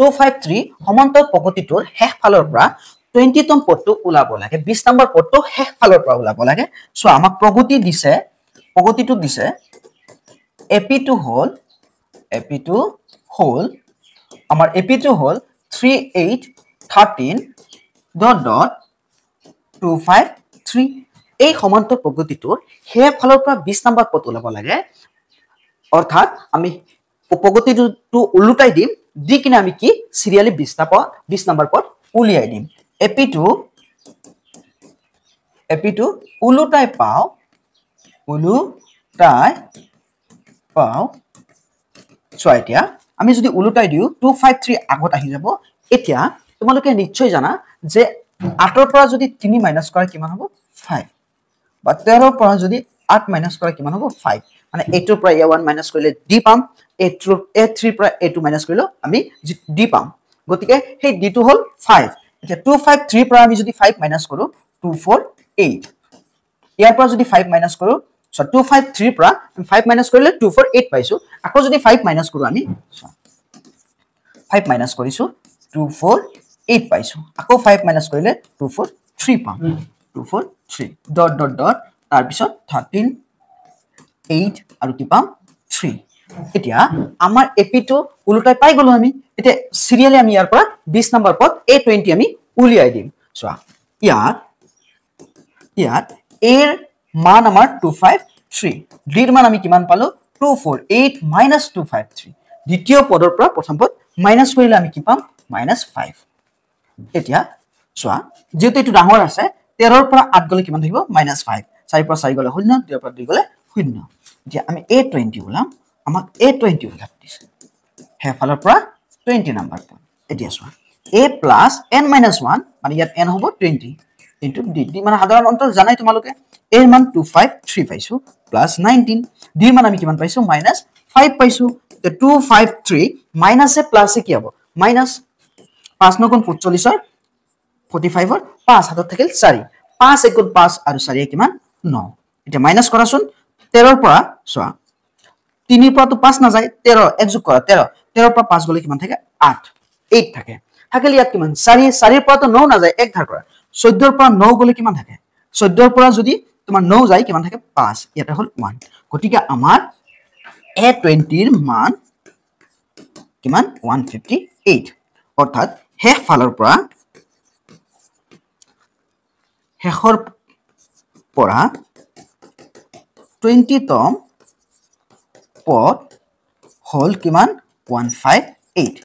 253 সমান্তৰ প্ৰগতিটোৰ শেষ ফালৰ পৰা 20তম পদটো ওলাব লাগে 20 নম্বৰ পদটো শেষ ফালৰ পৰা ওলাব লাগে সো আমাক প্ৰগতিটো দিছে AP2 হল আমাৰ AP2 হল 3813 dot 253 এই সমান্তৰ প্ৰগতিটোৰ শেষ ফালৰ পৰা 20 নম্বৰ পদ ওলাব লাগে অৰ্থাৎ আমি প্ৰগতিটো উলুটাই দিম দি কিনে আমি কি সিৰিয়ালি 20 নম্বৰ পদ উলিয়াই দিম AP2 উলুটাই পাও সো এতিয়া আমি যদি উলুটাই দিও 253 আগত আহি যাব এতিয়া তোমালোকে নিশ্চয় জানা যে 8 ৰ পৰা যদি 3 মাইনাস কৰা কিমান হ'ব 5 বা 13 ৰ পৰা যদি 8 মাইনাস কৰা কিমান হ'ব 5 মানে 8 ৰ পৰা 1 মাইনাস কৰিলে d পাম a3 ৰ পৰা a2 মাইনাস কৰিলে আমি d পাম গতিকে সেই d টো হল 5 এতিয়া 253 পৰা আমি যদি 5 মাইনাস কৰো 248 ইয়াৰ পৰা যদি 5 মাইনাস কৰো সো 253 পৰা 5 মাইনাস কৰিলে 248 পাইছো আকৌ যদি 5 মাইনাস কৰো আমি 5 মাইনাস কৰিছো 248 পাইছো আকৌ 5 মাইনাস কৰিলে 243 পাম 243 ডট ডট ডট তাৰ পিছত 13 8 আৰু কি পাম 3 এতিয়া আমাৰ AP2 উলুটাই পাই গলো আমি এতিয়া সিৰিয়ালি আমি ইয়াৰ পৰা 20 নম্বৰ পদ A20 আমি উলিয়াই দিম সো ইয়াত A ৰ মান আমাৰ 253 D ৰ মান আমি কিমান পালো 248 253 দ্বিতীয় পদৰ পৰা প্ৰথম পদ মাইনাস কৰিলে আমি কি পাম -5 এতিয়া সোয়া যেহেতু এটো ডাঙৰ আছে 13 ৰ পৰা 8 গলে কিমান থাকিব -5 4 পৰা 4 গলে 0 2 পৰা 2 গলে 0 এতিয়া আমি A20 ওলাম আমাক A20 ওলাব দিছে হেফালৰ পৰা 20 নম্বৰ পদ এতিয়া সোয়া A plus n minus 1 মানে ইয়াত n হ'ব 20 into d মানে সাধাৰণ অন্তৰ জানাই তোমালোকে a ৰ মান 253 পাইছো plus 19 d ৰ মান আমি কিমান পাইছো -5 পাইছো তে 253 minus a plus এ কি হ'ব minus 5 9 গুণ 45 ৰ 45 ৰ 5 হাতত থাকিল 4 5 1 গুণ 5 আৰু 4 কিমান 9 এতিয়া মাইনাস কৰাচোন 13 ৰ পৰা সোয়া 3 ৰ পৰা তো 5 না যায় 13 এক যোগ কৰা 13 13 ৰ পৰা 5 গলে কিমান থাকে 8 থাকে থাকিল ইয়াত কিমান 4 4 ৰ পৰা তো 9 না যায় এক ধাৰ কৰা 14 ৰ পৰা 9 গলে কিমান থাকে 14 ৰ পৰা যদি তোমাৰ 9 যায় কিমান থাকে 5 ইয়াতে হল 1 গটিকে আমাৰ A20 ৰ মান কিমান 158 অৰ্থাৎ শেষ ফালৰ পৰা শেষৰ পৰা 20তম পদ হল কিমান 158